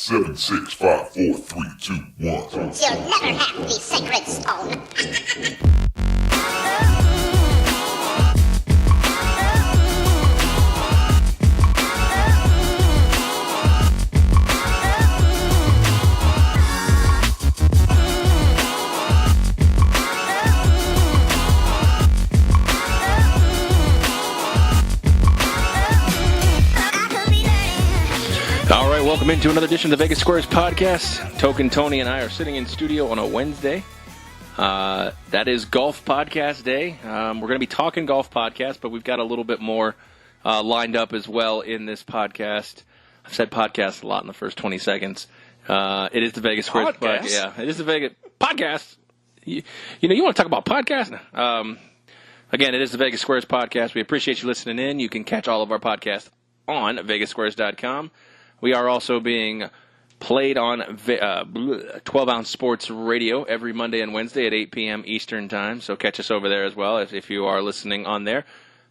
7, 6, 5, 4, 3, 2, 1. You'll never have the sacred stone. All right, welcome into another edition of the Vegas Squares podcast. Token Tony and I are sitting in studio on a Wednesday. That is Golf Podcast Day. We're going to be talking golf podcast, but we've got a little bit more lined up as well in this podcast. I've said podcast a lot in the first 20 seconds. It is the Vegas Squares podcast. Yeah, it is the Vegas podcast. You want to talk about podcasts? Again, it is the Vegas Squares podcast. We appreciate you listening in. You can catch all of our podcasts on vegassquares.com. We are also being played on 12-ounce Sports Radio every Monday and Wednesday at 8 p.m. Eastern Time, so catch us over there as well if you are listening on there.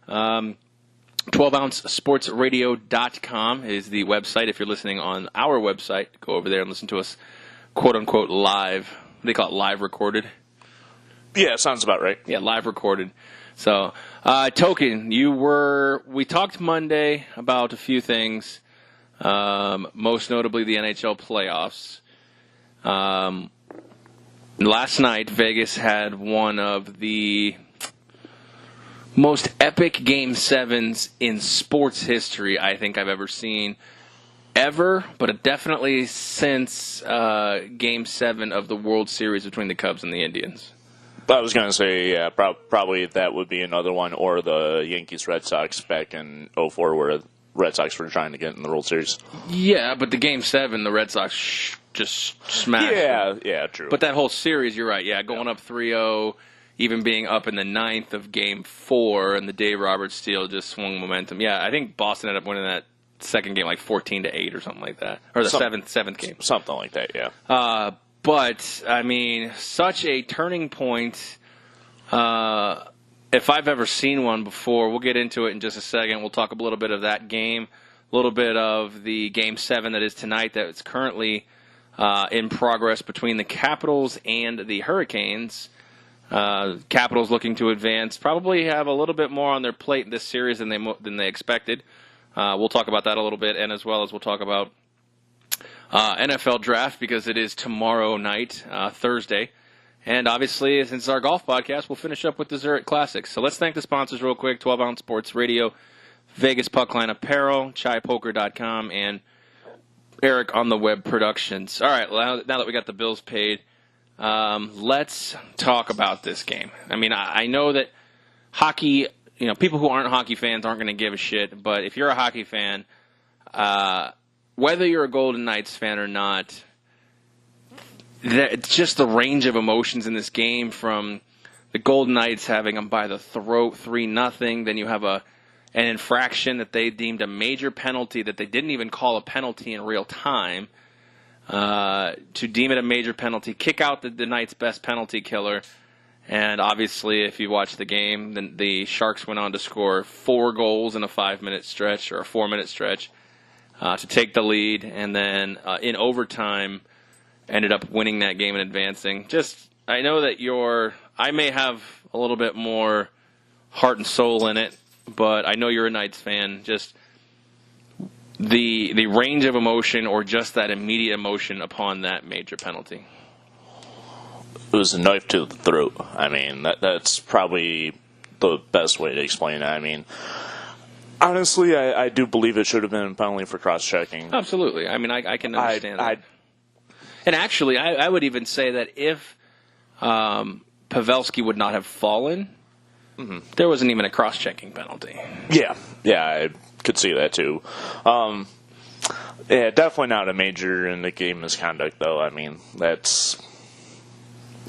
12ouncesportsradio.com is the website. If you're listening on our website, go over there and listen to us, quote-unquote, live. They call it live recorded. Yeah, sounds about right. Yeah, live recorded. So, Token, we talked Monday about a few things. Most notably the NHL playoffs. Last night, Vegas had one of the most epic Game 7s in sports history I think I've ever seen. But definitely since Game 7 of the World Series between the Cubs and the Indians. I was going to say, yeah, probably that would be another one, or the Yankees-Red Sox back in 2004 where Red Sox were trying to get in the World Series. Yeah, but the Game 7, the Red Sox just smashed. Yeah, true. But that whole series, you're right. Yeah, going up 3-0, even being up in the ninth of Game 4, and the Dave Roberts steal just swung momentum. Yeah, I think Boston ended up winning that second game like 14-8 or something like that, or the seventh game, something like that. Yeah. But I mean, such a turning point. If I've ever seen one before, we'll get into it in just a second. We'll talk a little bit of that game, a little bit of the Game 7 that is tonight that is currently in progress between the Capitals and the Hurricanes. Capitals looking to advance, probably have a little bit more on their plate in this series than they expected. We'll talk about that a little bit, and as well as we'll talk about NFL draft because it is tomorrow night, Thursday. And obviously, since it's our golf podcast, we'll finish up with the Zurich Classic. So let's thank the sponsors real quick, 12-Ounce Sports Radio, Vegas Puckline Apparel, ChaiPoker.com, and Eric on the Web Productions. All right, now that we got the bills paid, let's talk about this game. I mean, I know that hockey, people who aren't hockey fans aren't going to give a shit, but if you're a hockey fan, whether you're a Golden Knights fan or not, it's just the range of emotions in this game, from the Golden Knights having them by the throat 3-0. Then you have an infraction that they deemed a major penalty that they didn't even call a penalty in real time. To deem it a major penalty, kick out the Knights' best penalty killer. And obviously, if you watch the game, then the Sharks went on to score 4 goals in a 5-minute stretch, or a 4-minute stretch, to take the lead. And then in overtime, ended up winning that game and advancing. I know that I may have a little bit more heart and soul in it, but I know you're a Knights fan. Just the range of emotion, or just that immediate emotion upon that major penalty. It was a knife to the throat. I mean, that's probably the best way to explain it. I mean, honestly, I do believe it should have been a penalty for cross-checking. Absolutely. I mean, I can understand that. And actually, I would even say that if Pavelski would not have fallen, there wasn't even a cross-checking penalty. Yeah, I could see that too. Yeah, definitely not a major in the game misconduct, though. I mean, that's...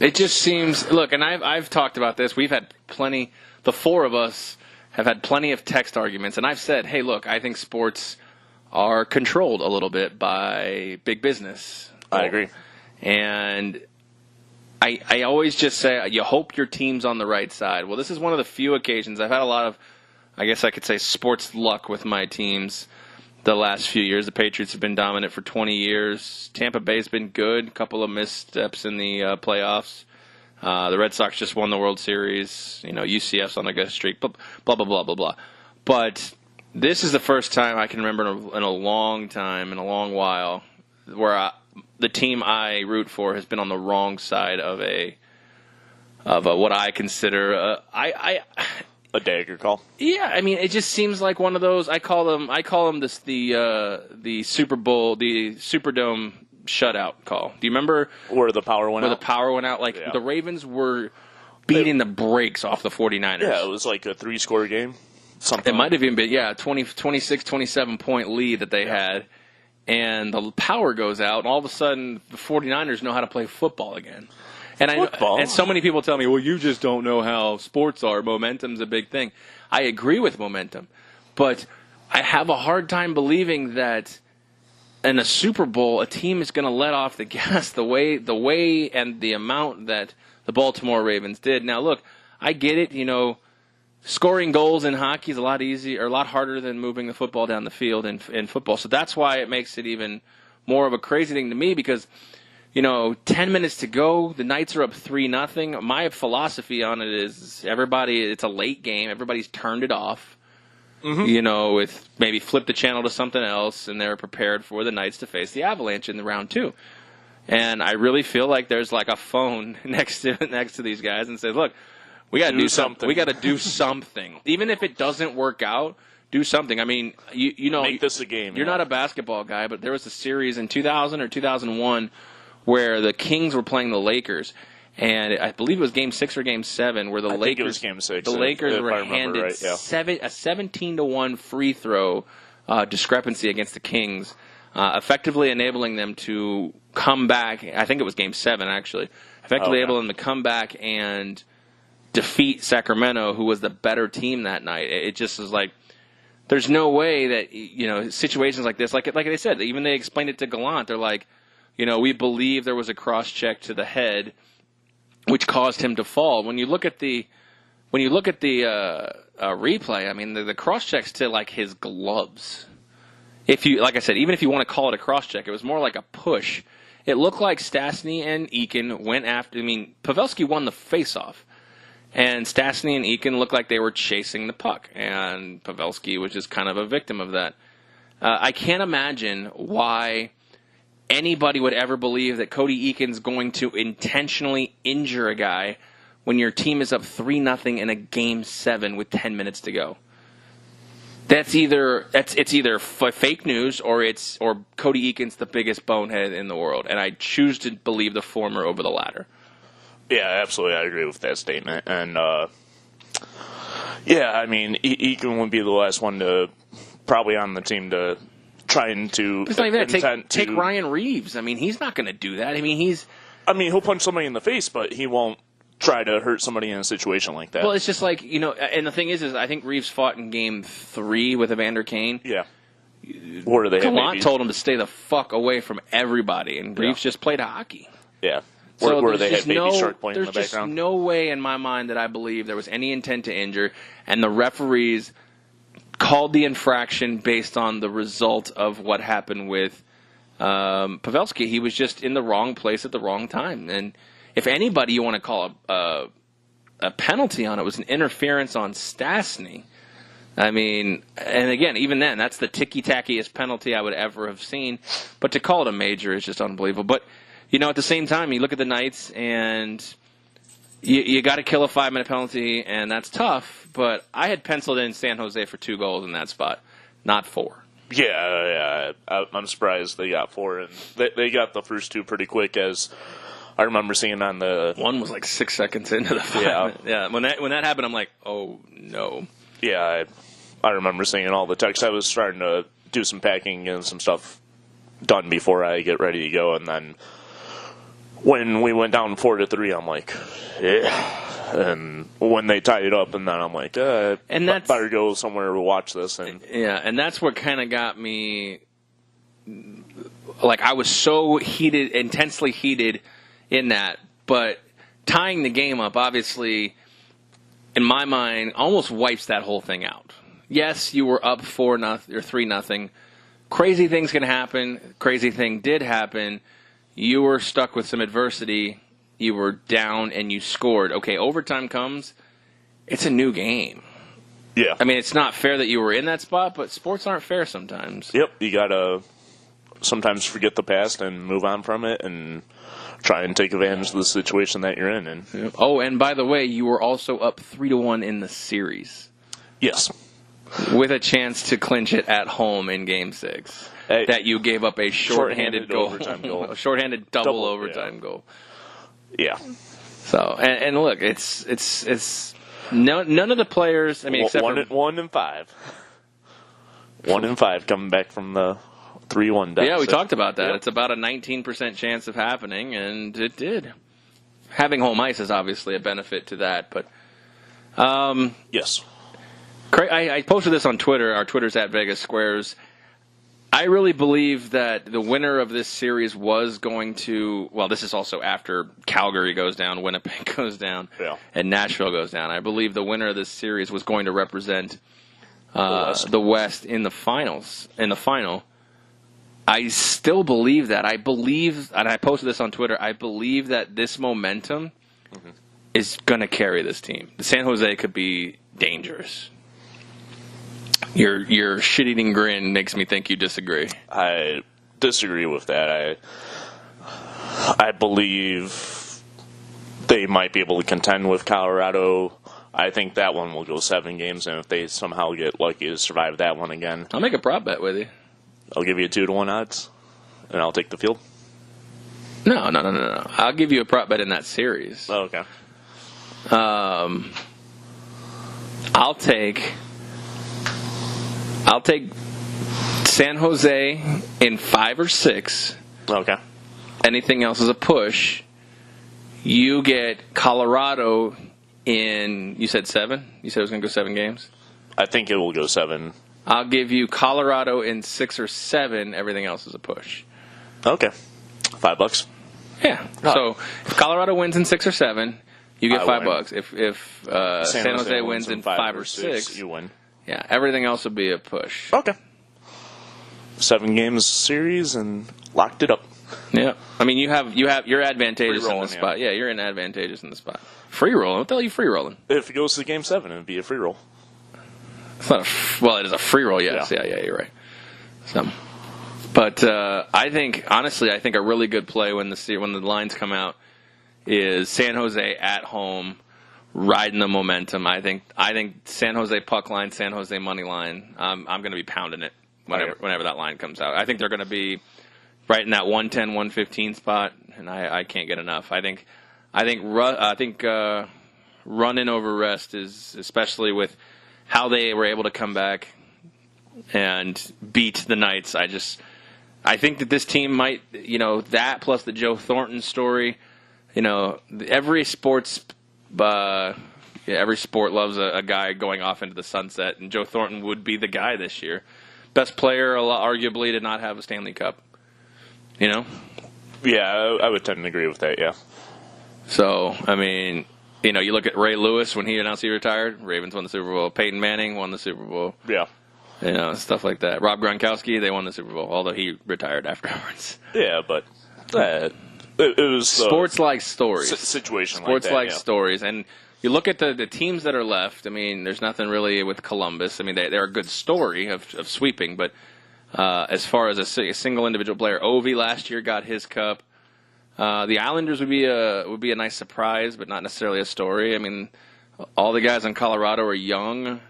It just seems... Look, and I've talked about this. We've had plenty... The four of us have had plenty of text arguments, and I've said, hey, look, I think sports are controlled a little bit by big business. I agree. And I always just say, you hope your team's on the right side. Well, this is one of the few occasions I've had a lot of, I guess I could say, sports luck with my teams. the last few years. The Patriots have been dominant for 20 years. Tampa Bay's been good. A couple of missteps in the playoffs. The Red Sox just won the World Series. UCF's on a good streak. Blah, blah, blah, blah, blah. But this is the first time I can remember in a long time, in a long while, where the team I root for has been on the wrong side of what I consider a dagger call. Yeah, I mean, it just seems like one of those. I call them the Super Bowl, the Superdome shutout call. Do you remember where the power went out? Where the power went out? Like the Ravens were beating the brakes off the 49ers. Yeah, it was like a 3-score game. Something. It might have even been 26, 27 point lead that they had, and the power goes out, and all of a sudden the 49ers know how to play football again. And and so many people tell me, well, you just don't know how sports are. Momentum's a big thing. I agree with momentum, but I have a hard time believing that in a Super Bowl, a team is going to let off the gas the way and the amount that the Baltimore Ravens did. Now, look, I get it. Scoring goals in hockey is a lot easier, or a lot harder than moving the football down the field in football. So that's why it makes it even more of a crazy thing to me because. 10 minutes to go. The Knights are up 3-0. My philosophy on it is it's a late game. Everybody's turned it off. Mm-hmm. With maybe flip the channel to something else, and they're prepared for the Knights to face the Avalanche in the round 2. And I really feel like there's like a phone next to these guys and says, look, we got to do something. We got to do something. Even if it doesn't work out, do something. I mean, make this a game. You're not a basketball guy, but there was a series in 2000 or 2001 where the Kings were playing the Lakers, and I believe it was Game 6 or Game 7, where the Lakers. Think it was Game 6. The Lakers were handed right, yeah. a 17-1 free throw discrepancy against the Kings, effectively enabling them to come back. I think it was Game 7 actually. Effectively able them to come back and defeat Sacramento, who was the better team that night. It just was like. There's no way that situations like this, like they said, even they explained it to Gallant. They're like. We believe there was a cross-check to the head, which caused him to fall. When you look at the replay, I mean the cross-checks to like his gloves. Like I said, even if you want to call it a cross-check, it was more like a push. It looked like Stastny and Eakin went after. I mean, Pavelski won the face-off, and Stastny and Eakin looked like they were chasing the puck, and Pavelski was just kind of a victim of that. I can't imagine why. Anybody would ever believe that Cody Eakin's going to intentionally injure a guy when your team is up 3-0 in a Game 7 with 10 minutes to go. It's either fake news or Cody Eakin's the biggest bonehead in the world, and I choose to believe the former over the latter. Yeah, absolutely, I agree with that statement, and I mean Eakin would be the last one to probably on the team to. Trying to it's not even take Ryan Reeves. I mean, he's not going to do that. I mean, he'll punch somebody in the face, but he won't try to hurt somebody in a situation like that. Well, it's just like and the thing is I think Reeves fought in Game 3 with Evander Kane. Yeah. Or do they? Gallant told him to stay the fuck away from everybody, and Reeves just played hockey. Yeah. So where they had Baby Shark playing in the background. There's just no way in my mind that I believe there was any intent to injure, and the referees called the infraction based on the result of what happened with Pavelski. He was just in the wrong place at the wrong time. And if anybody you want to call a penalty on, it was an interference on Stastny. I mean, and again, even then, that's the ticky-tackiest penalty I would ever have seen. But to call it a major is just unbelievable. But, at the same time, you look at the Knights, and you got to kill a 5-minute penalty, and that's tough. But I had penciled in San Jose for 2 goals in that spot, not 4. Yeah. I'm surprised they got 4, and they got the first 2 pretty quick. As I remember seeing on the one was like 6 seconds into the 5. Yeah. When that happened, I'm like, oh no. Yeah, I remember seeing all the texts. I was starting to do some packing and some stuff done before I get ready to go, and then when we went down 4-3, I'm like, yeah. And when they tied it up, and then I'm like, and that's, better go somewhere to watch this. And and that's what kind of got me. Like, I was so heated, intensely heated in that, but tying the game up, obviously, in my mind, almost wipes that whole thing out. Yes, you were up 4-0 or 3-0, crazy things can happen. Crazy thing did happen. You were stuck with some adversity. You were down and you scored. Okay, overtime comes. It's a new game. Yeah. I mean, it's not fair that you were in that spot, but sports aren't fair sometimes. Yep. You got to sometimes forget the past and move on from it and try and take advantage of the situation that you're in. And oh, and by the way, you were also up 3-1 in the series. Yes. With a chance to clinch it at home in Game 6. Hey, that you gave up a shorthanded goal. overtime goal. A shorthanded double overtime goal. Yeah. So, and look, it's none of the players, I mean, except for 1 and 5. 1 and 5 coming back from the 3-1 deficit. Yeah, we talked about that. Yep. It's about a 19% chance of happening, and it did. Having home ice is obviously a benefit to that, but yes. I posted this on Twitter. Our Twitter's at Vegas Squares. I really believe that the winner of this series was going to, well, this is also after Calgary goes down, Winnipeg goes down, and Nashville goes down. I believe the winner of this series was going to represent the West in the finals. In the final, I still believe that. I believe, and I posted this on Twitter, I believe that this momentum is going to carry this team. The San Jose could be dangerous. Your shit-eating grin makes me think you disagree. I disagree with that. I believe they might be able to contend with Colorado. I think that one will go 7 games, and if they somehow get lucky to survive that one again, I'll make a prop bet with you. I'll give you a 2-1 odds, and I'll take the field. No. I'll give you a prop bet in that series. Oh, okay. I'll take San Jose in 5 or 6. Okay. Anything else is a push. You get Colorado in, you said 7? You said it was going to go 7 games? I think it will go 7. I'll give you Colorado in 6 or 7. Everything else is a push. Okay. $5. Yeah. So if Colorado wins in 6 or 7, you get $5. If San Jose wins in 5 or 6, you win. Yeah, everything else would be a push. Okay. 7 games series and locked it up. Yeah, I mean you're advantageous in the spot. Yeah. Yeah, you're in advantageous in the spot. Free rolling. What the hell are you free rolling? If it goes to Game 7, it'd be a free roll. It's not well, it is a free roll. Yes, yeah, you're right. So, but I think honestly, I think a really good play when the lines come out is San Jose at home, riding the momentum. I think San Jose puck line, San Jose money line. I'm going to be pounding it whenever that line comes out. I think they're going to be right in that 110, 115 spot, and I can't get enough. I think running over rest is, especially with how they were able to come back and beat the Knights. I think that this team might, that plus the Joe Thornton story. Every sport loves a guy going off into the sunset, and Joe Thornton would be the guy this year. Best player, arguably, to not have a Stanley Cup. Yeah, I would tend to agree with that, yeah. So, I mean, you look at Ray Lewis when he announced he retired. Ravens won the Super Bowl. Peyton Manning won the Super Bowl. Yeah. Stuff like that. Rob Gronkowski, they won the Super Bowl, although he retired afterwards. Yeah, but it was... Sports-like stories. Situation Sports-like stories. And you look at the teams that are left, I mean, there's nothing really with Columbus. I mean, they're a good story of sweeping, but as far as a single individual player, Ovi last year got his cup. The Islanders would be a nice surprise, but not necessarily a story. I mean, all the guys in Colorado are young.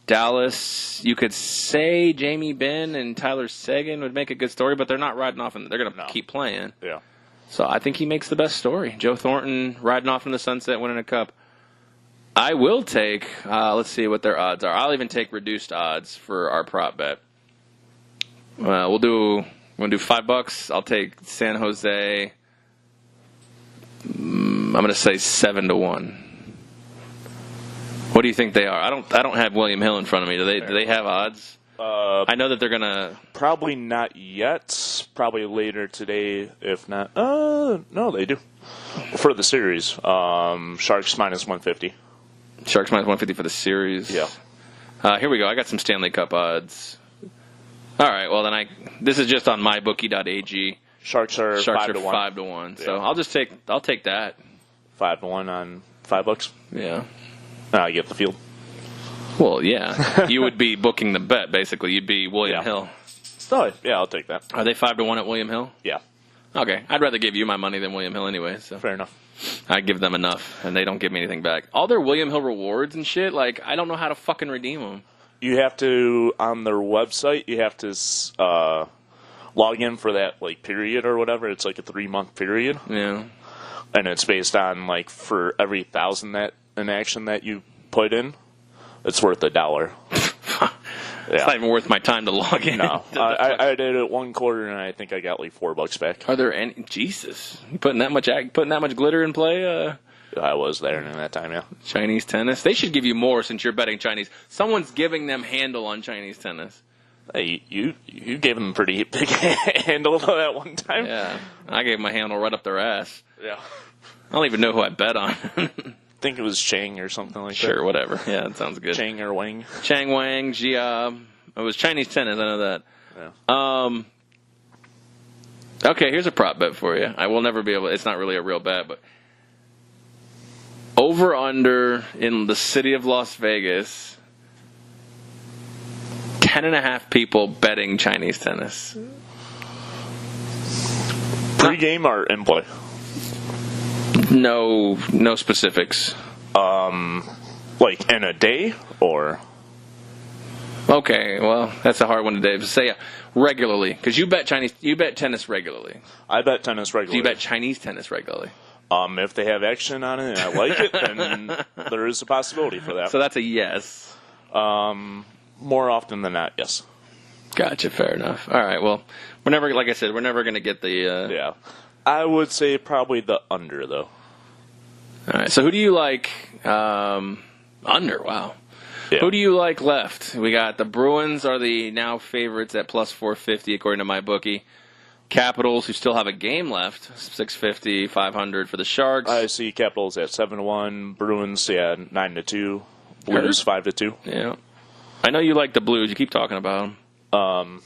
Dallas, you could say Jamie Benn and Tyler Seguin would make a good story, but they're not riding off, and they're going to keep playing. Yeah. So I think he makes the best story. Joe Thornton riding off in the sunset, winning a cup. I will take, let's see what their odds are. I'll even take reduced odds for our prop bet. We'll do $5. I'll take San Jose. I'm going to say 7-1. What do you think they are? I don't have William Hill in front of me. Do they have odds? I know that they're gonna probably not yet. Probably later today, if not. No, they do for the series. Sharks minus 150. Sharks minus 150 for the series. Yeah. Here we go. I got some Stanley Cup odds. All right. Well, then this is just on mybookie.ag. Sharks are 5 to 1. 5 to 1. So Yeah. I'll take that. 5 to 1 on $5. Yeah. I get the field. Well, yeah. You would be booking the bet, basically. You'd be William Hill. Oh, yeah, I'll take that. Are they 5 to 1 at William Hill? Yeah. Okay. I'd rather give you my money than William Hill anyway. So Fair enough. I give them enough, and they don't give me anything back. All their William Hill rewards and shit, like, I don't know how to fucking redeem them. You have to, on their website, you have to log in for that, like, period or whatever. It's like a 3-month period. Yeah. And it's based on, like, for every 1,000 an action that you put in, it's worth $1. It's not even worth my time to log in. No. I did it 1 quarter, and I think I got, like, $4 back. Are there any... Jesus. You putting that much glitter in play? I was there in that time, yeah. Chinese tennis? They should give you more since you're betting Chinese. Someone's giving them handle on Chinese tennis. Hey, you gave them a pretty big handle that one time. Yeah. I gave my handle right up their ass. Yeah. I don't even know who I bet on. I think it was Chang or something like that. Sure, whatever. Yeah, that sounds good. Chang or Wang. Chang Wang, Jia. It was Chinese tennis, I know that. Yeah. Okay, here's a prop bet for you. I will never be able... It's not really a real bet, but... Over-under in the city of Las Vegas... 10.5 people betting Chinese tennis. Pre-game or in play? No specifics. Like in a day or? Okay, well, that's a hard one today. But say regularly, because you bet tennis regularly. I bet tennis regularly. Do you bet Chinese tennis regularly? If they have action on it and I like it, then there is a possibility for that. So that's a yes. More often than not, yes. Gotcha, fair enough. All right, well, we're never going to get the... Yeah. I would say probably the under, though. All right, so who do you like? Under, wow. Yeah. Who do you like left? We got the Bruins are the now favorites at plus 450, according to my bookie. Capitals, who still have a game left, 650, 500 for the Sharks. I see Capitals at 7-1, Bruins, 9-2, Blues 5-2. Yeah. I know you like the Blues. You keep talking about them.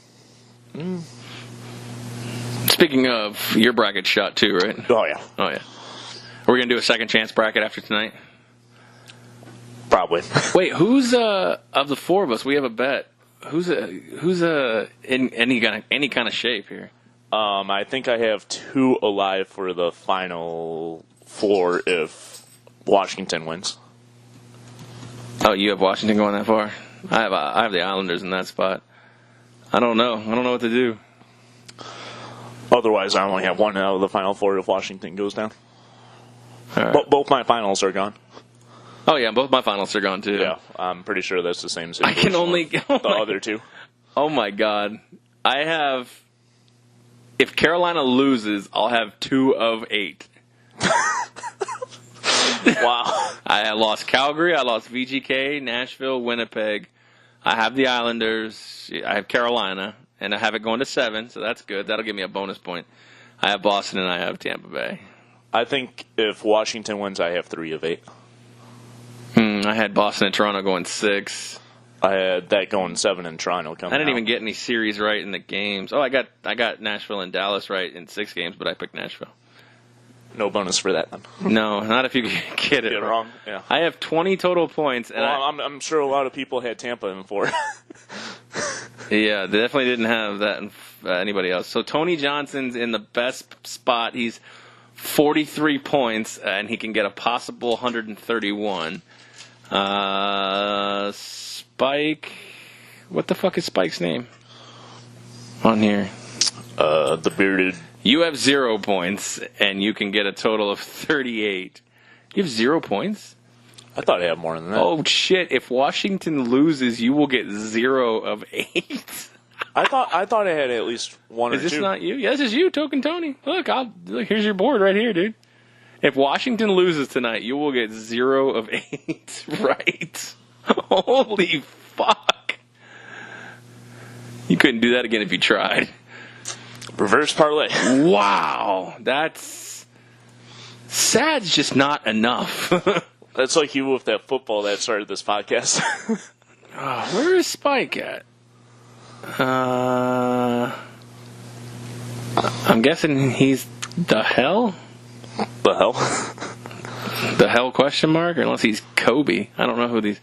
Speaking of, your bracket's shot too, right? Oh, yeah. Oh, yeah. Are we going to do a second chance bracket after tonight? Probably. Wait, who's, of the four of us, we have a bet. Who's in any kind of shape here? I think I have 2 alive for the final 4 if Washington wins. Oh, you have Washington going that far? I have the Islanders in that spot. I don't know. I don't know what to do. Otherwise, I only have 1 out of the final 4 if Washington goes down. All right. But both my finals are gone. Oh, yeah, both my finals are gone, too. Yeah, I'm pretty sure that's the same I situation. can only... The other 2. Oh, my God. I have... If Carolina loses, I'll have 2 of 8. Wow. I lost Calgary, I lost VGK, Nashville, Winnipeg. I have the Islanders, I have Carolina, and I have it going to 7, so that's good. That'll give me a bonus point. I have Boston and I have Tampa Bay. I think if Washington wins, I have 3 of 8. I had Boston and Toronto going 6. I had that going 7 in Toronto coming I didn't out. even get any series right in the games. Oh, I got Nashville and Dallas right in 6 games, but I picked Nashville. No bonus for that then. No, not if you get it wrong. Yeah. I have 20 total points. And I'm sure a lot of people had Tampa in 4. Yeah, they definitely didn't have that in anybody else. So Tony Johnson's in the best spot. He's 43 points, and he can get a possible 131. Spike, what the fuck is Spike's name on here? The bearded. You have 0 points, and you can get a total of 38. You have 0 points? I thought I had more than that. Oh, shit. If Washington loses, you will get 0 of 8. I thought I had at least 1 or 2. Is this not you? Yeah, this is you, Token Tony. Look, here's your board right here, dude. If Washington loses tonight, you will get 0 of 8. Right. Holy fuck. You couldn't do that again if you tried. Reverse parlay. Wow. That's... Sad's just not enough. That's like you with that football that started this podcast. Where is Spike at? I'm guessing he's the hell? The hell? The hell question mark? Unless he's Kobe. I don't know who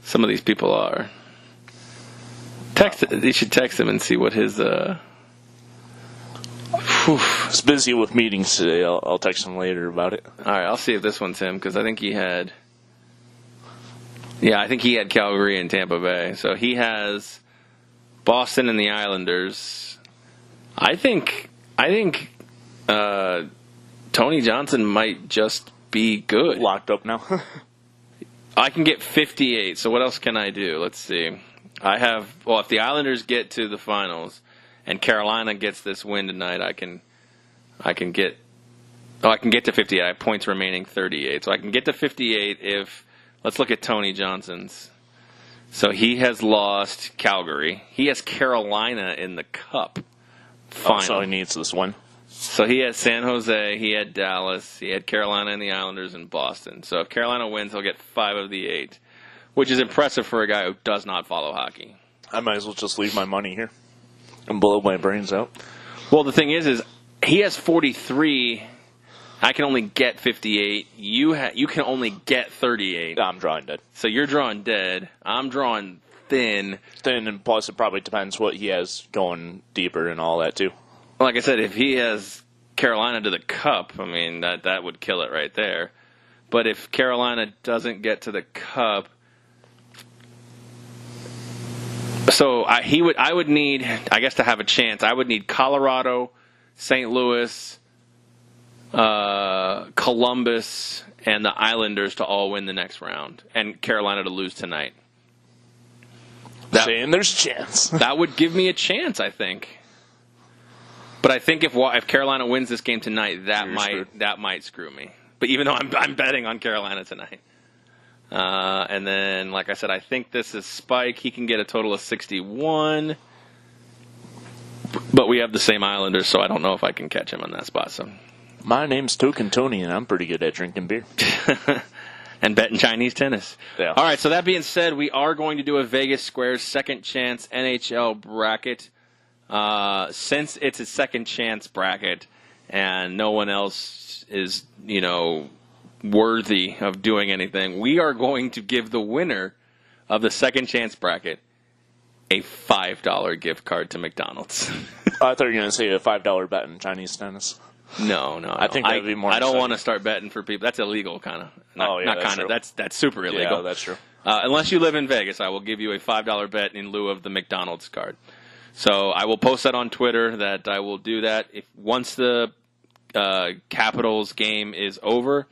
some of these people are. You should text him and see what his He's busy with meetings today. I'll text him later about it. All right, I'll see if this one's him because I think he had Calgary and Tampa Bay. So he has Boston and the Islanders. I think Tony Johnson might just be good. Locked up now. I can get 58. So what else can I do? Let's see. If the Islanders get to the finals and Carolina gets this win tonight, I can get to 58. I have points remaining 38. So I can get to 58 if, let's look at Tony Johnson's. So he has lost Calgary. He has Carolina in the Cup final. So he needs this one. So he had San Jose, he had Dallas, he had Carolina and the Islanders and Boston. So if Carolina wins, he'll get 5 of the 8, which is impressive for a guy who does not follow hockey. I might as well just leave my money here and blow my brains out. Well, the thing is he has 43. I can only get 58. You can only get 38. I'm drawing dead. So you're drawing dead. I'm drawing thin. Thin, and plus it probably depends what he has going deeper and all that too. Like I said, if he has Carolina to the Cup, I mean that would kill it right there. But if Carolina doesn't get to the Cup, so I would need, I guess, to have a chance, I would need Colorado, St. Louis, Columbus, and the Islanders to all win the next round, and Carolina to lose tonight. Saying there's a chance. That would give me a chance, I think. But I think if Carolina wins this game tonight, that might screw me. But even though I'm betting on Carolina tonight. And then, like I said, I think this is Spike. He can get a total of 61. But we have the same Islanders, so I don't know if I can catch him on that spot. So my name's Token Tony, and I'm pretty good at drinking beer. And betting Chinese tennis. Yeah. All right, so that being said, we are going to do a Vegas Squares second chance NHL bracket. Since it's a second chance bracket and no one else is, worthy of doing anything, we are going to give the winner of the second chance bracket a $5 gift card to McDonald's. I thought you were going to say a $5 bet in Chinese tennis. No. I think that would be more I don't exciting. want to start betting for people. That's illegal, kind of. That's true. That's super illegal. Yeah, that's true. Unless you live in Vegas, I will give you a $5 bet in lieu of the McDonald's card. So I will post that on Twitter that I will do that once the Capitals game is over.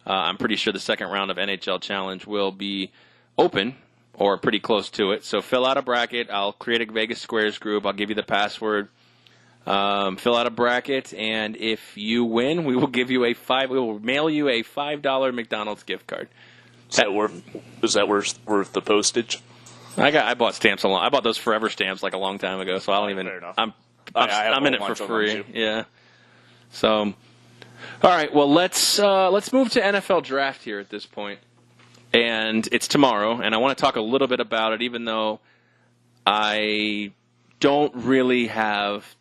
I'm pretty sure the second round of NHL Challenge will be open or pretty close to it. So fill out a bracket. I'll create a Vegas Squares group. I'll give you the password. Fill out a bracket, and if you win, we will give you we will mail you a $5 McDonald's gift card. Is that worth the postage? I bought stamps I bought those Forever stamps like a long time ago, so I don't even. Fair enough. I'm in it for free. Yeah. So, all right. Well, let's move to NFL draft here at this point, and it's tomorrow, and I want to talk a little bit about it, even though I don't really have.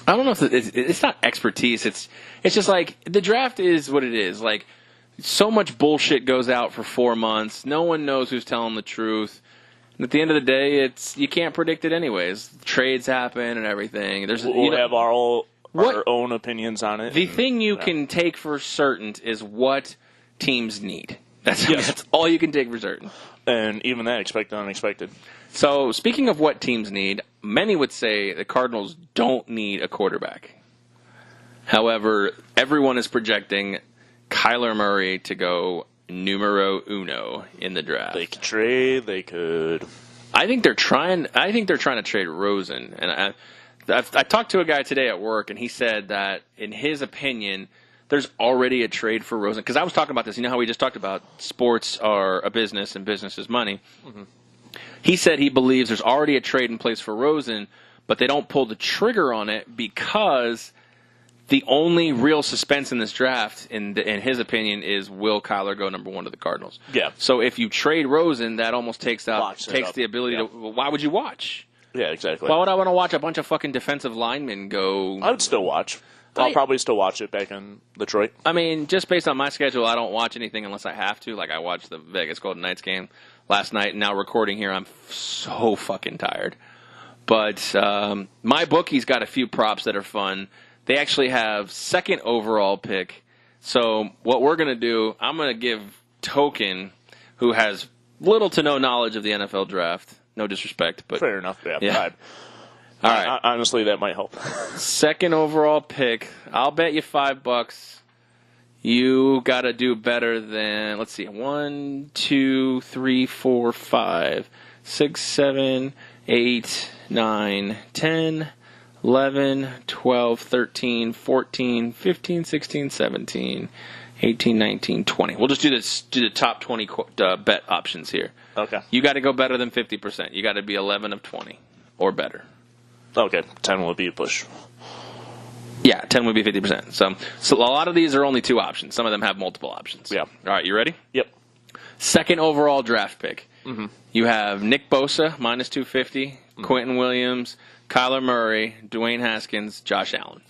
I don't know if it's not expertise. It's just like the draft is what it is. Like so much bullshit goes out for 4 months. No one knows who's telling the truth. And at the end of the day, you can't predict it anyways. Trades happen and everything. We'll have our own opinions on it. The thing you can take for certain is what teams need. That's all you can take for certain. And even that, expected unexpected. So, speaking of what teams need, many would say the Cardinals don't need a quarterback. However, everyone is projecting Kyler Murray to go numero uno in the draft. They could trade. They could. I think they're trying to trade Rosen. And I talked to a guy today at work, and he said that, in his opinion, there's already a trade for Rosen. Because I was talking about this. You know how we just talked about sports are a business and business is money? Mm-hmm. He said he believes there's already a trade in place for Rosen, but they don't pull the trigger on it because the only real suspense in this draft, in his opinion, is will Kyler go number 1 to the Cardinals? Yeah. So if you trade Rosen, that almost takes the ability yeah. to. Well, why would you watch? Yeah, exactly. Why would I want to watch a bunch of fucking defensive linemen go? I would still watch. I'll probably still watch it back in Detroit. I mean, just based on my schedule, I don't watch anything unless I have to. Like, I watched the Vegas Golden Knights game last night, and now recording here, I'm so fucking tired. But my bookie's got a few props that are fun. They actually have 2nd overall pick. So what we're going to do, I'm going to give Token, who has little to no knowledge of the NFL draft, no disrespect, but fair enough. Yeah. All right. Honestly, that might help. 2nd overall pick. I'll bet you $5. You got to do better than, let's see, 1, 2, 3, 4, 5, 6, 7, 8, 9, 10, 11, 12, 13, 14, 15, 16, 17, 18, 19, 20. We'll just do the top 20 bet options here. Okay. You got to go better than 50%. You got to be 11 of 20 or better. Okay, 10 will be a push. Yeah, 10 would be 50%. So a lot of these are only 2 options. Some of them have multiple options. Yeah. All right, you ready? Yep. 2nd overall draft pick. Mm-hmm. You have Nick Bosa, minus 250, mm-hmm. Quentin Williams, Kyler Murray, Dwayne Haskins, Josh Allen.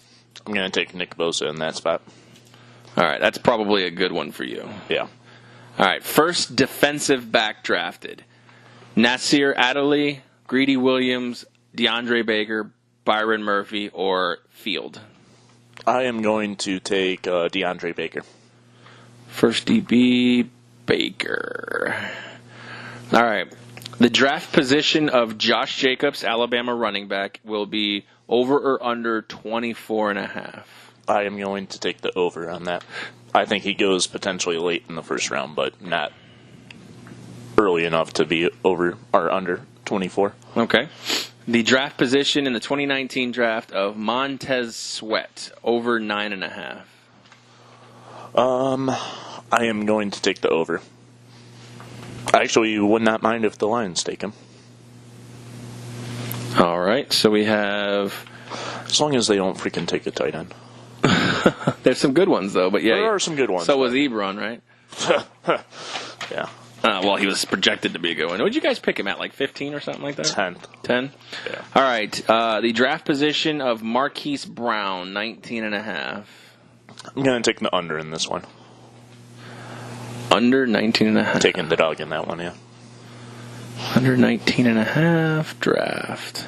I'm going to take Nick Bosa in that spot. All right, that's probably a good one for you. Yeah. All right, first defensive back drafted. Nasir Adderley, Greedy Williams, DeAndre Baker, Byron Murphy, or Field. I am going to take DeAndre Baker. First DB, Baker. All right. The draft position of Josh Jacobs, Alabama running back, will be over or under 24.5. I am going to take the over on that. I think he goes potentially late in the first round, but not early enough to be over or under 24. Okay. The draft position in the 2019 draft of Montez Sweat, over 9.5. I am going to take the over. I actually would not mind if the Lions take him. All right, so we have... As long as they don't freaking take a tight end. There's some good ones, though. But yeah, there are some good ones. So was Ebron, right? Yeah. Well, he was projected to be a good one. What did you guys pick him at, like 15 or something like that? 10. 10? Yeah. All right. The draft position of Marquise Brown, 19.5. I'm going to take the under in this one. Under 19.5. Taking the dog in that one, yeah. Under 19.5 draft.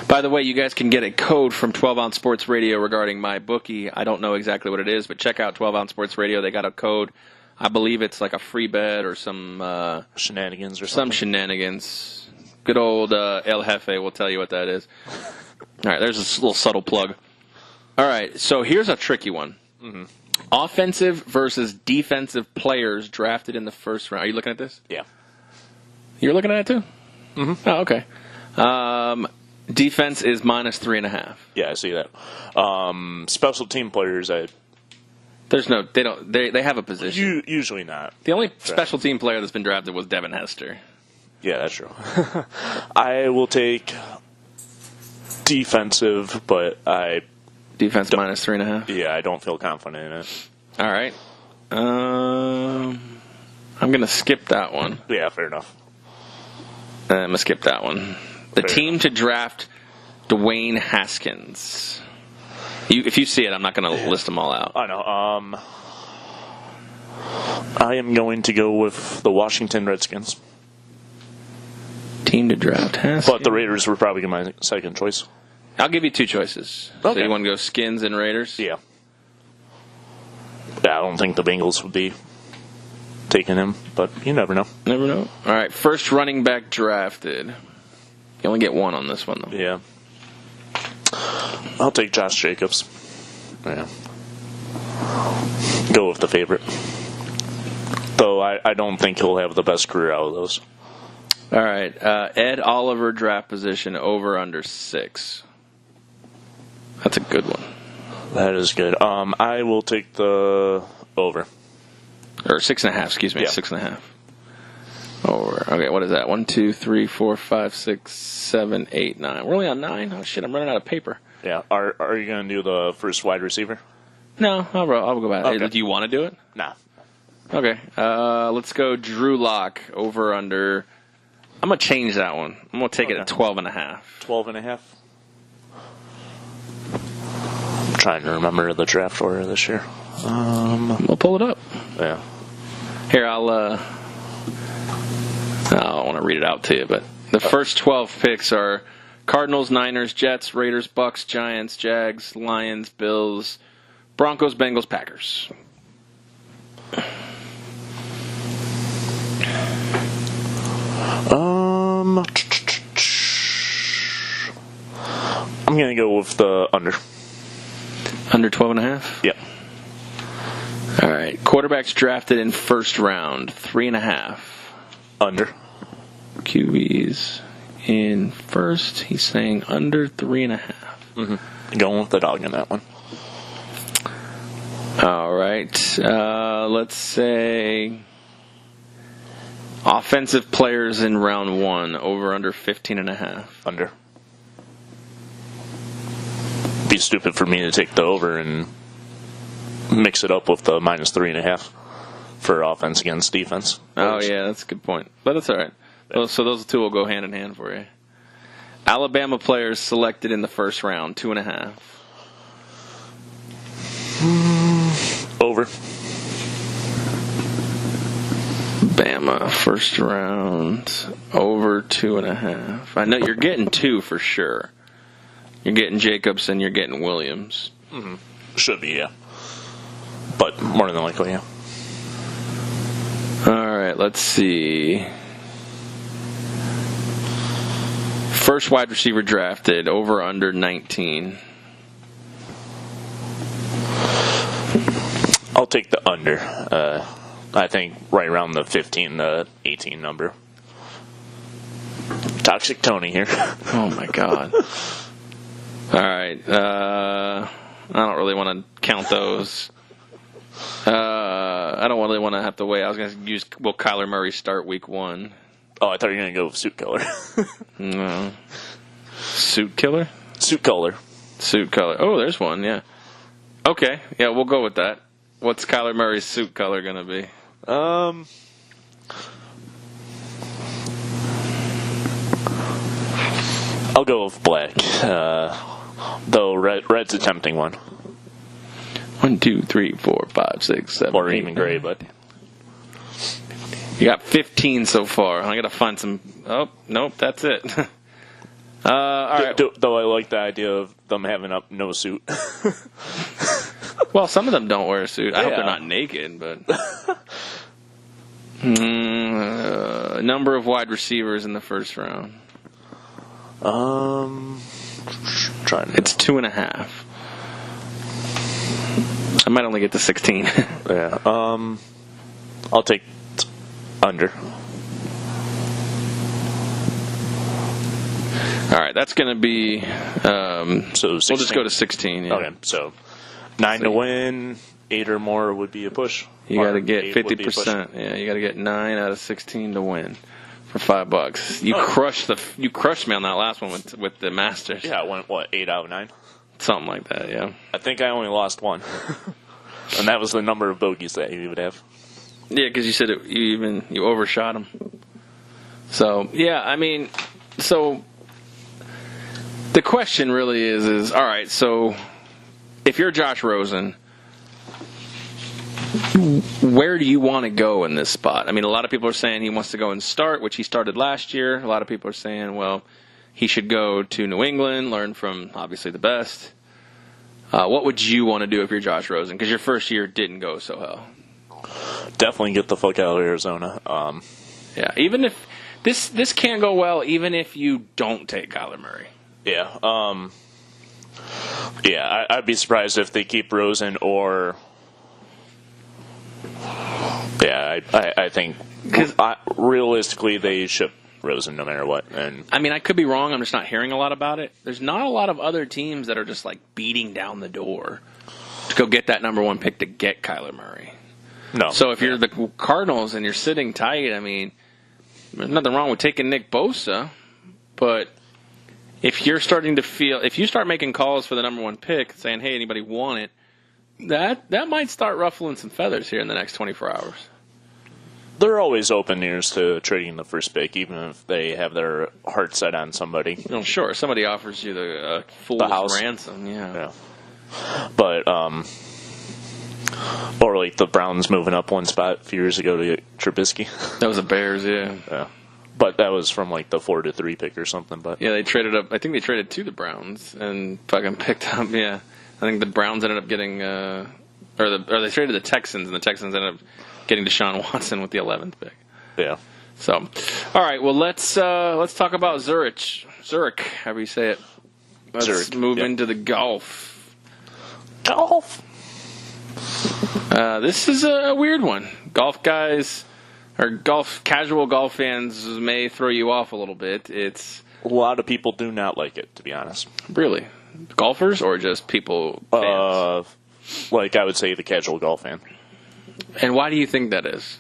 By the way, you guys can get a code from 12 Ounce Sports Radio regarding my bookie. I don't know exactly what it is, but check out 12 Ounce Sports Radio. They got a code. I believe it's like a free bet or some... shenanigans or something. Some shenanigans. Good old El Jefe will tell you what that is. All right, there's a little subtle plug. All right, so here's a tricky one. Mm-hmm. Offensive versus defensive players drafted in the first round. Are you looking at this? Yeah. You're looking at it too? Mm-hmm. Oh, okay. Defense is minus 3.5. Yeah, I see that. Special team players, There's no, they have a position. Usually not. The only special team player that's been drafted was Devin Hester. Yeah, that's true. I will take defensive, but Defense minus 3.5? Yeah, I don't feel confident in it. All right. I'm going to skip that one. Yeah, fair enough. I'm going to skip that one. The team to draft Dwayne Haskins. If you see it, I'm not going to list them all out. I know. I am going to go with the Washington Redskins. Team to draft Haskins. But the Raiders were probably my second choice. I'll give you 2 choices. Okay. So you want to go Skins and Raiders? Yeah. I don't think the Bengals would be taking him, but you never know. Never know. All right, first running back drafted. You only get one on this one, though. Yeah. I'll take Josh Jacobs. Yeah. Go with the favorite. Though I don't think he'll have the best career out of those. All right. Ed Oliver draft position over under 6. That's a good one. That is good. I will take the over. Or 6.5, excuse me. Yeah. 6.5. Over. Okay, what is that? 1, 2, 3, 4, 5, 6, 7, 8, 9. We're only on 9? Oh, shit, I'm running out of paper. Yeah. Are you going to do the first wide receiver? No, I'll go back. Okay. Do you want to do it? Nah. Okay. Let's go Drew Lock over under. I'm going to change that one. I'm going to take it at 12.5. 12.5. I'm trying to remember the draft order this year. We'll pull it up. Yeah. Here, I don't want to read it out to you, but the first 12 picks are Cardinals, Niners, Jets, Raiders, Bucks, Giants, Jags, Lions, Bills, Broncos, Bengals, Packers. I'm going to go with the under. Under 12.5? Yep. All right. Quarterbacks drafted in first round, 3.5. Under. QBs in first. He's saying under 3.5. Mm-hmm. Going with the dog in that one. All right. Let's say offensive players in round 1, over under 15.5. Under. Be stupid for me to take the over and mix it up with the -3.5 for offense against defense. Oh, yeah, that's a good point. But that's all right. So those two will go hand in hand for you. Alabama players selected in the first round, 2.5. Over. Bama, first round, over 2.5. I know you're getting 2 for sure. You're getting Jacobs and you're getting Williams. Mm-hmm. Should be, yeah. But more than likely, yeah. All right, let's see. First wide receiver drafted, over under 19. I'll take the under. I think right around the 15 to 18 number. Toxic Tony here. Oh, my God. All right. I don't really want to count those. I don't really want to have to wait. I was going to use, will Kyler Murray start week 1? Oh, I thought you were going to go with Suit Killer. No. Suit Killer? Suit Color. Suit color. Oh, there's one, yeah. Okay, yeah, we'll go with that. What's Kyler Murray's suit color going to be? I'll go with black. Though red's a tempting one. 1, 2, 3, 4, 5, 6, 7. Or 8, even gray, but you got 15 so far. I got to find some. Oh, nope, that's it. All right. Though I like the idea of them having up no suit. Well, some of them don't wear a suit. I hope they're not naked, but. Number of wide receivers in the first round. It's 2.5. I might only get to 16. Yeah. I'll take under. All right, that's going to be. So 16. We'll just go to 16. Yeah. Okay, so 9 to win, 8 or more would be a push. You got to get 50%. Yeah, you got to get 9 out of 16 to win for $5. You crushed me on that last one with the Masters. Yeah, I went 8 out of 9. Something like that. Yeah. I think I only lost 1, and that was the number of bogeys that you would have. Yeah, because you said you overshot him. So yeah, I mean, so the question really is all right. So if you're Josh Rosen, where do you want to go in this spot? I mean, a lot of people are saying he wants to go and start, which he started last year. A lot of people are saying, well, he should go to New England, learn from obviously the best. What would you want to do if you're Josh Rosen? Because your first year didn't go so well. Definitely get the fuck out of Arizona. Yeah, even if this can't go well, even if you don't take Kyler Murray. Yeah. I'd be surprised if they keep Rosen or. Yeah, I think realistically they ship Rosen no matter what. And I mean, I could be wrong. I'm just not hearing a lot about it. There's not a lot of other teams that are just like beating down the door to go get that number 1 pick to get Kyler Murray. No. So if you're the Cardinals and you're sitting tight, I mean, there's nothing wrong with taking Nick Bosa, but if you're starting to feel, if you start making calls for the number one pick, saying, "Hey, anybody want it?" That might start ruffling some feathers here in the next 24 hours. They're always open ears to trading the first pick, even if they have their heart set on somebody. Sure, somebody offers you the fool's ransom. Yeah. But or like the Browns moving up one spot a few years ago to get Trubisky. That was the Bears, yeah. But that was from like the 4-3 pick or something. But yeah, they traded up. I think they traded to the Browns and fucking picked up. Yeah, I think the Browns ended up getting, or they traded the Texans, and the Texans ended up getting Deshaun Watson with the 11th pick. Yeah. So, all right. Well, let's talk about Zurich. However you say it. Let's move into the golf. This is a weird one. Golf guys or casual golf fans may throw you off a little bit. It's a lot of people do not like it, to be honest. Really, golfers or just people? Fans? Like I would say, the casual golf fan. And why do you think that is?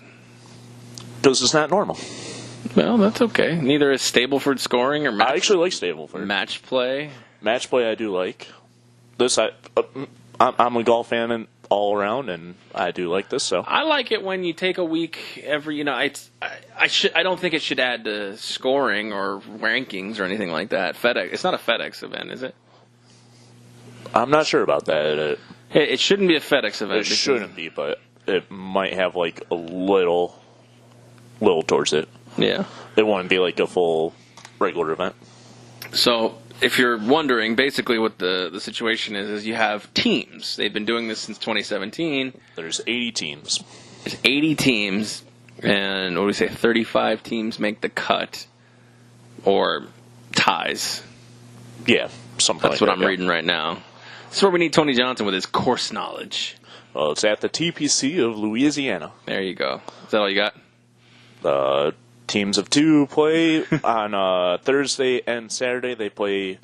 Because it's not normal. Well, that's okay. Neither is Stableford scoring or I actually like Stableford. Match play. Match play, I do like. I'm a golf fan and all around, and I do like this. So I like it when you take a week every. I don't think it should add to scoring or rankings or anything like that. FedEx. It's not a FedEx event, is it? I'm not sure about that. It shouldn't be a FedEx event. It shouldn't be, but it might have like a little towards it. Yeah. It wouldn't be like a full regular event. So, if you're wondering, basically what the situation is you have teams. They've been doing this since 2017. There's 80 teams. There's 80 teams, and what do we say, 35 teams make the cut, or ties. Yeah, something That's like what I'm reading right now. This is where we need Tony Johnson with his course knowledge. Well, it's at the TPC of Louisiana. There you go. Is that all you got? Teams of two play on Thursday and Saturday. They play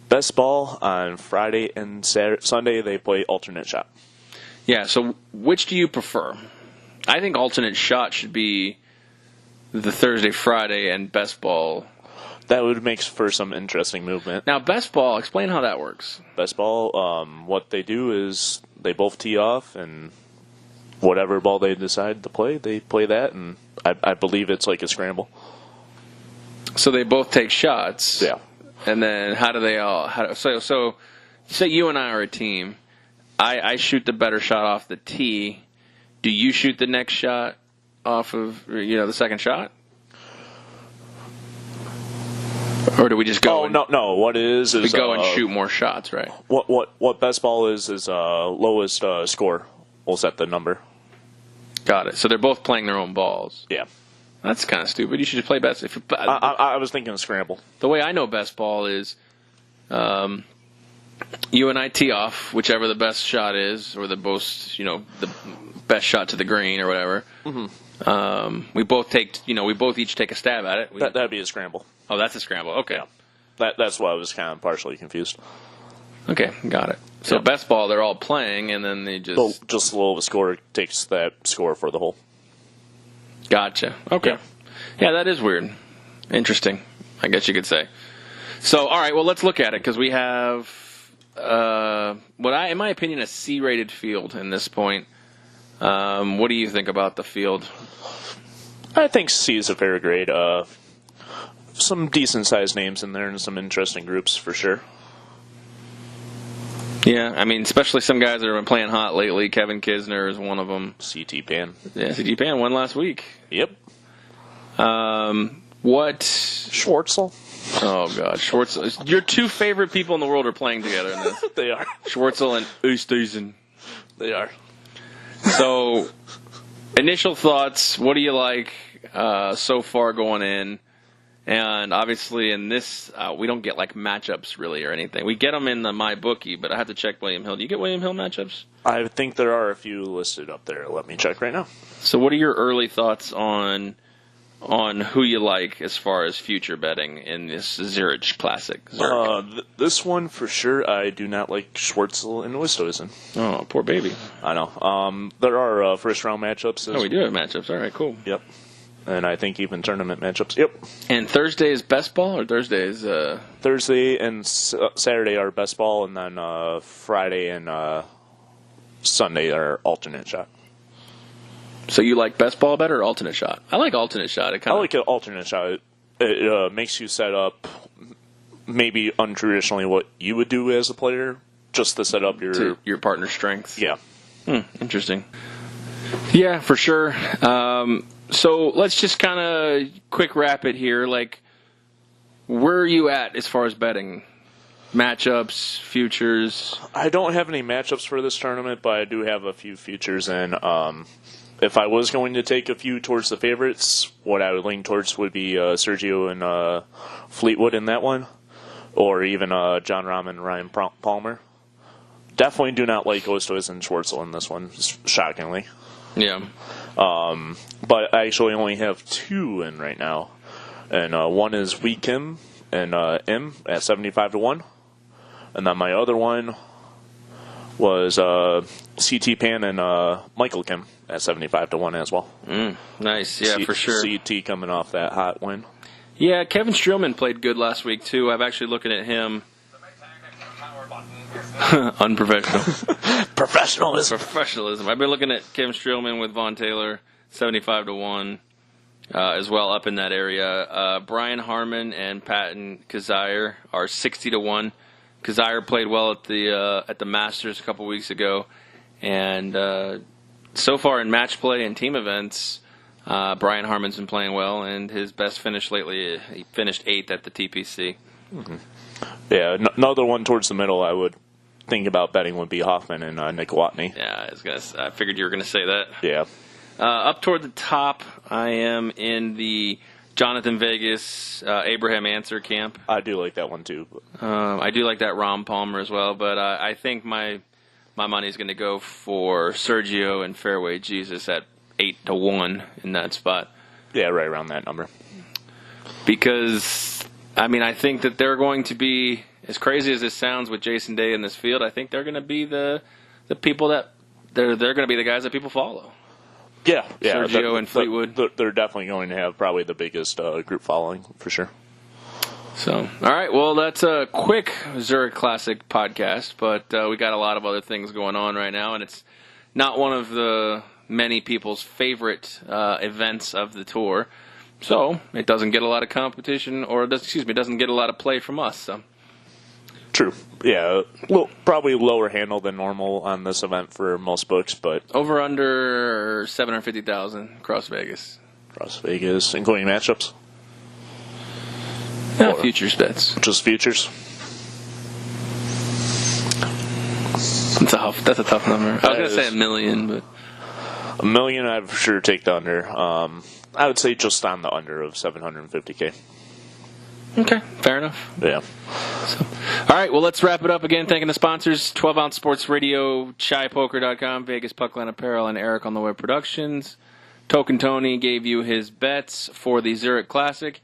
best ball. On Friday and Sunday, they play alternate shot. Yeah, so which do you prefer? I think alternate shot should be the Thursday, Friday, and best ball. That would make for some interesting movement. Now, best ball, explain how that works. Best ball, what they do is they both tee off, and whatever ball they decide to play, they play that, and I believe it's like a scramble. So they both take shots. Yeah. And then how do they all... So say you and I are a team. I shoot the better shot off the tee. Do you shoot the next shot off of, the second shot? Or do we just go? No. What it is we go and shoot more shots, right? What best ball is lowest score will set the number. Got it. So they're both playing their own balls. Yeah. That's kind of stupid. You should just play best. I was thinking of scramble. The way I know best ball is, you and I tee off whichever the best shot is, or the most, the best shot to the green or whatever. Mm-hmm. We both each take a stab at it. That'd be a scramble. Oh, that's a scramble. Okay. Yeah. That's why I was kind of partially confused. Okay, got it. So best ball, they're all playing, and then they just... Just the lowest score takes that score for the hole. Gotcha. Okay. Yeah, that is weird. Interesting, I guess you could say. So, all right, well, let's look at it, because we have, in my opinion, a C-rated field in this point. What do you think about the field? I think C is a fair grade. Some decent-sized names in there and some interesting groups for sure. Yeah, I mean, especially some guys that have been playing hot lately. Kevin Kisner is one of them. CT Pan. Yeah, CT Pan won last week. Yep. What? Schwartzel. Oh, God. Schwartzel. Your two favorite people in the world are playing together in this. They are. Schwartzel and Oosthuizen. They are. So, initial thoughts. What do you like so far going in? And obviously in this, we don't get like matchups really or anything. We get them in the MyBookie, but I have to check William Hill. Do you get William Hill matchups? I think there are a few listed up there. Let me check right now. So what are your early thoughts on who you like as far as future betting in this Zurich Classic? This one for sure, I do not like Schwartzel and Oosthuizen. Oh, poor baby. I know. There are first round matchups. We do have matchups. All right, cool. Yep. and I think even tournament matchups. Yep. And Thursday is best ball, or Thursday is... Thursday and Saturday are best ball, and then Friday and Sunday are alternate shot. So you like best ball better or alternate shot? I like alternate shot. I like an alternate shot. It makes you set up maybe untraditionally what you would do as a player, just to set up your partner's strengths. Yeah. Interesting. Yeah, for sure. So let's just kind of quick wrap it here. Like, where are you at as far as betting? Matchups, futures? I don't have any matchups for this tournament, but I do have a few futures. And if I was going to take a few towards the favorites, what I would lean towards would be Sergio and Fleetwood in that one, or even John Rahm and Ryan Palmer. Definitely do not like Ostois and Schwartzel in this one, shockingly. Yeah. But I actually only have two in right now. And one is Wee Kim and M at 75-1. And then my other one was CT Pan and Michael Kim at 75-1 as well. Nice, yeah, for sure. CT coming off that hot win. Yeah, Kevin Streelman played good last week, too. I'm actually looking at him. Unprofessional. Professionalism. I've been looking at Kevin Streelman with Vaughn Taylor, 75-1, as well, up in that area. Brian Harmon and Patton Kazire are 60-1. Kazire played well at the Masters a couple weeks ago, and so far in match play and team events, Brian Harmon's been playing well, and his best finish lately, he finished 8th at the TPC. Mm-hmm. Yeah, another one towards the middle I would think about betting would be Hoffman and Nick Watney. Yeah, I figured you were going to say that. Yeah. Up toward the top, I am in the Jonathan Vegas, Abraham Answer camp. I do like that one too. I do like that Rom Palmer as well, but I think my money is going to go for Sergio and Fairway Jesus at 8-1 in that spot. Yeah, right around that number. Because, I think that they're going to be, as crazy as this sounds with Jason Day in this field, I think they're going to be the people that, they're going to be the guys that people follow. Yeah. Sergio and Fleetwood. They're definitely going to have probably the biggest group following, for sure. So, all right, well, that's a quick Zurich Classic podcast, but we got a lot of other things going on right now, and it's not one of the many people's favorite events of the tour. So, it doesn't get a lot of competition, it doesn't get a lot of play from us. So. True. Yeah, probably lower handle than normal on this event for most books, but over under 750,000 across Vegas. Across Vegas, including matchups. Yeah, futures bets. Just futures. That's a tough number. I was going to say $1 million, but $1 million, I'd for sure take the under. I would say just on the under of 750K. Okay, fair enough. Yeah. So, all right, well, let's wrap it up again. Thanking the sponsors, 12-Ounce Sports Radio, ChaiPoker.com, Vegas Puckland Apparel, and Eric on the Web Productions. Token Tony gave you his bets for the Zurich Classic,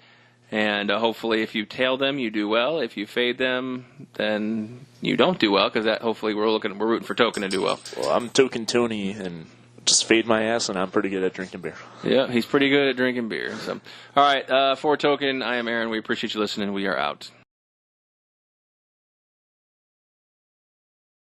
and hopefully if you tail them, you do well. If you fade them, then you don't do well, because hopefully we're rooting for Token to do well. Well, I'm Token Tony, and just fade my ass, and I'm pretty good at drinking beer. Yeah, he's pretty good at drinking beer. So, all right, for Token, I am Aaron. We appreciate you listening. We are out.